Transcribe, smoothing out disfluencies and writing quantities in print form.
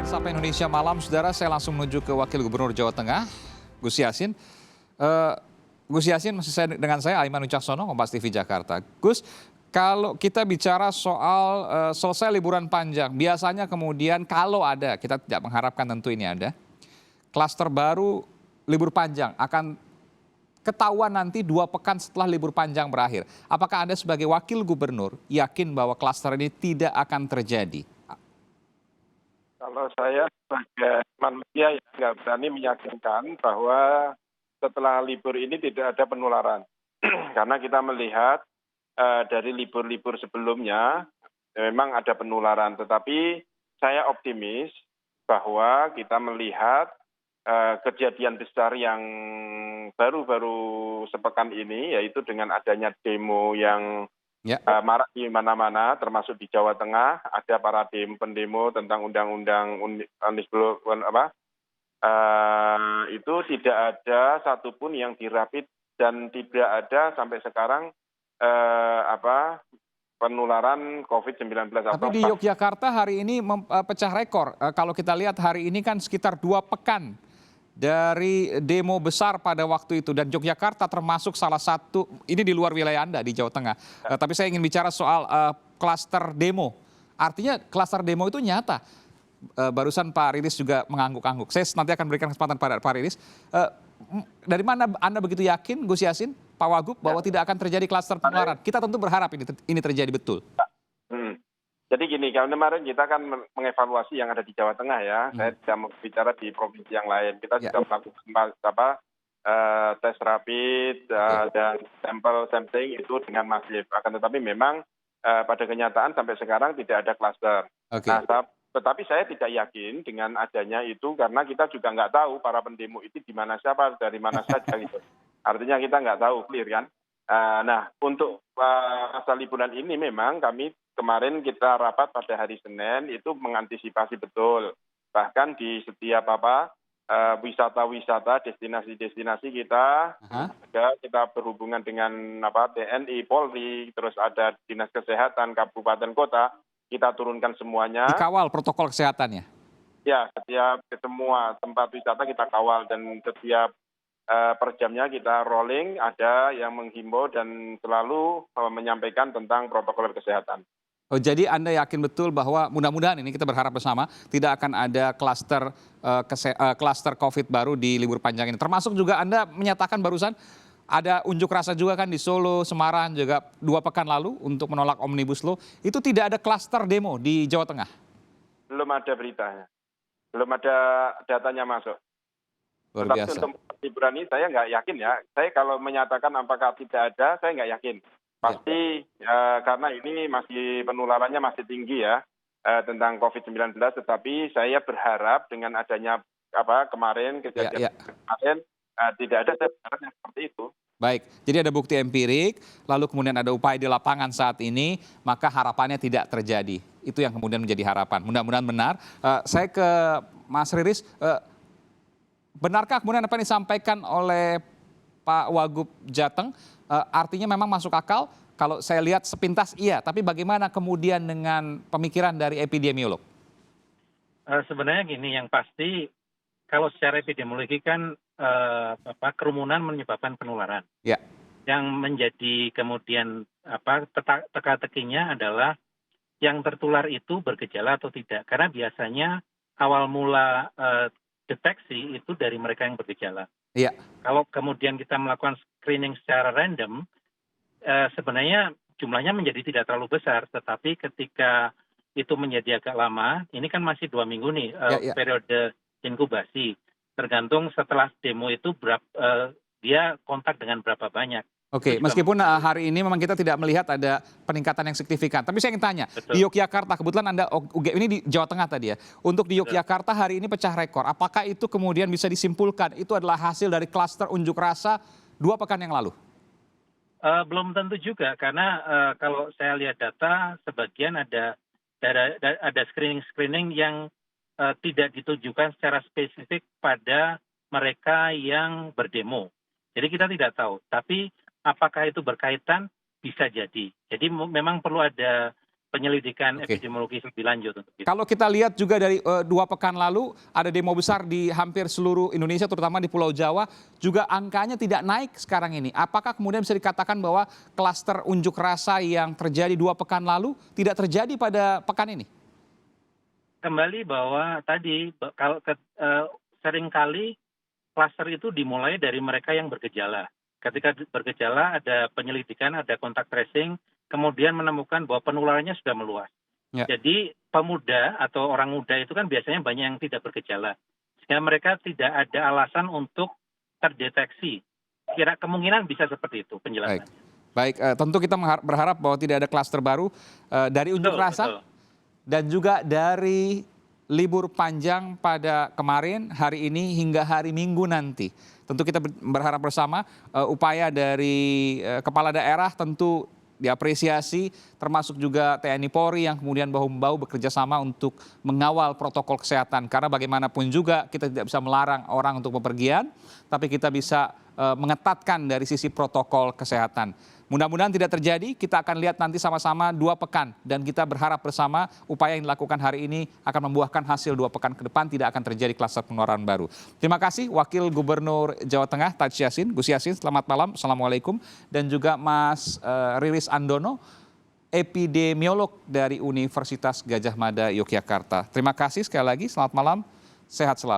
Sapa Indonesia Malam, saudara, saya langsung menuju ke Wakil Gubernur Jawa Tengah, Gus Yassin. Gus Yassin, masih dengan saya, Aiman Wicaksono, Kompas TV Jakarta. Gus, kalau kita bicara soal selesai liburan panjang, biasanya kemudian kalau ada, kita tidak mengharapkan tentu ini ada, klaster baru libur panjang akan ketahuan nanti 2 pekan setelah libur panjang berakhir. Apakah Anda sebagai Wakil Gubernur yakin bahwa klaster ini tidak akan terjadi? Kalau saya sebagai manusia yang nggak berani meyakinkan bahwa setelah libur ini tidak ada penularan. Karena kita melihat dari libur-libur sebelumnya memang ada penularan. Tetapi saya optimis bahwa kita melihat kejadian besar yang baru-baru sepekan ini, yaitu dengan adanya demo yang marak di mana-mana, termasuk di Jawa Tengah, ada para pendemo tentang undang-undang itu tidak ada satupun yang dirapit dan tidak ada sampai sekarang penularan COVID-19. Tapi di Yogyakarta hari ini pecah rekor. Kalau kita lihat hari ini kan sekitar 2 pekan dari demo besar pada waktu itu, dan Yogyakarta termasuk salah satu, ini di luar wilayah Anda di Jawa Tengah. Tapi saya ingin bicara soal klaster demo. Artinya klaster demo itu nyata. Barusan Pak Riris juga mengangguk-angguk. Saya nanti akan berikan kesempatan pada Pak Riris. Dari mana Anda begitu yakin, Gus Yassin, Pak Wagub, bahwa tidak akan terjadi klaster penularan? Kita tentu berharap ini terjadi betul. Jadi gini, kalau kemarin kita kan mengevaluasi yang ada di Jawa Tengah ya. Saya tidak mau bicara di provinsi yang lain. Kita sudah melakukan tes rapid dan sampling itu dengan masif. Akan tetapi memang pada kenyataan sampai sekarang tidak ada klaster. Nah, tetapi saya tidak yakin dengan adanya itu, karena kita juga nggak tahu para pendemo itu di mana, siapa, dari mana saja gitu. Artinya kita nggak tahu, clear kan? Nah, untuk masa liburan ini memang kami kemarin kita rapat pada hari Senin itu mengantisipasi betul. Bahkan di setiap wisata-wisata, destinasi-destinasi kita, kita berhubungan dengan TNI, Polri, terus ada Dinas Kesehatan, Kabupaten Kota, kita turunkan semuanya. Dikawal protokol kesehatannya? Ya, setiap semua tempat wisata kita kawal, dan setiap per jamnya kita rolling, ada yang menghimbau dan selalu menyampaikan tentang protokol kesehatan. Oh, jadi Anda yakin betul bahwa mudah-mudahan, ini kita berharap bersama, tidak akan ada klaster COVID baru di libur panjang ini. Termasuk juga Anda menyatakan barusan ada unjuk rasa juga kan di Solo, Semarang, juga 2 pekan lalu untuk menolak Omnibus Law. Itu tidak ada klaster demo di Jawa Tengah? Belum ada beritanya. Belum ada datanya masuk. Luar biasa. Untuk liburan ini saya nggak yakin ya. Saya kalau menyatakan apakah tidak ada, saya nggak yakin. Pasti karena ini masih penularannya masih tinggi ya tentang COVID-19. Tetapi saya berharap dengan adanya kemarin kejadian kemarin tidak ada yang seperti itu. Baik, jadi ada bukti empirik, lalu kemudian ada upaya di lapangan saat ini, maka harapannya tidak terjadi. Itu yang kemudian menjadi harapan. Mudah-mudahan benar. Saya ke Mas Riris. Benarkah kemudian apa yang disampaikan oleh Pak Wagub Jateng, artinya memang masuk akal? Kalau saya lihat sepintas iya, tapi bagaimana kemudian dengan pemikiran dari epidemiolog? Sebenarnya gini, yang pasti kalau secara epidemiologi kan kerumunan menyebabkan penularan. Ya. Yang menjadi kemudian teka-tekinya adalah yang tertular itu bergejala atau tidak. Karena biasanya awal mula deteksi itu dari mereka yang bergejala. Iya. Kalau kemudian kita melakukan screening secara random, sebenarnya jumlahnya menjadi tidak terlalu besar, tetapi ketika itu menjadi agak lama, ini kan masih 2 minggu nih periode inkubasi. Tergantung setelah demo itu dia kontak dengan berapa banyak. Oke, meskipun hari ini memang kita tidak melihat ada peningkatan yang signifikan. Tapi saya ingin tanya, di Yogyakarta, kebetulan Anda, ini di Jawa Tengah tadi ya, untuk di Yogyakarta hari ini pecah rekor. Apakah itu kemudian bisa disimpulkan itu adalah hasil dari klaster unjuk rasa 2 pekan yang lalu? Belum tentu juga, karena kalau saya lihat data, sebagian ada screening yang tidak ditujukan secara spesifik pada mereka yang berdemo. Jadi kita tidak tahu, tapi apakah itu berkaitan? Bisa jadi. Jadi memang perlu ada penyelidikan Oke. epidemiologis lebih lanjut untuk itu. Kalau kita lihat juga dari 2 pekan lalu ada demo besar di hampir seluruh Indonesia, terutama di Pulau Jawa, juga angkanya tidak naik sekarang ini. Apakah kemudian bisa dikatakan bahwa klaster unjuk rasa yang terjadi 2 pekan lalu tidak terjadi pada pekan ini? Kembali bahwa tadi kalau seringkali klaster itu dimulai dari mereka yang bergejala. Ketika bergejala ada penyelidikan, ada kontak tracing, kemudian menemukan bahwa penularannya sudah meluas. Ya. Jadi pemuda atau orang muda itu kan biasanya banyak yang tidak bergejala. Sehingga mereka tidak ada alasan untuk terdeteksi. Kira kemungkinan bisa seperti itu penjelasannya. Baik, tentu kita berharap bahwa tidak ada klaster baru dari unjuk rasa dan juga dari libur panjang pada kemarin, hari ini hingga hari Minggu nanti. Tentu kita berharap bersama upaya dari kepala daerah tentu diapresiasi, termasuk juga TNI Polri yang kemudian bahu-membahu bekerja sama untuk mengawal protokol kesehatan. Karena bagaimanapun juga kita tidak bisa melarang orang untuk bepergian, tapi kita bisa mengetatkan dari sisi protokol kesehatan. Mudah-mudahan tidak terjadi, kita akan lihat nanti sama-sama 2 pekan. Dan kita berharap bersama upaya yang dilakukan hari ini akan membuahkan hasil 2 pekan ke depan, tidak akan terjadi klaster penularan baru. Terima kasih Wakil Gubernur Jawa Tengah, Taj Yassin. Gus Yassin, selamat malam, Assalamualaikum. Dan juga Mas Riris Andono, epidemiolog dari Universitas Gadjah Mada, Yogyakarta. Terima kasih sekali lagi, selamat malam, sehat selalu.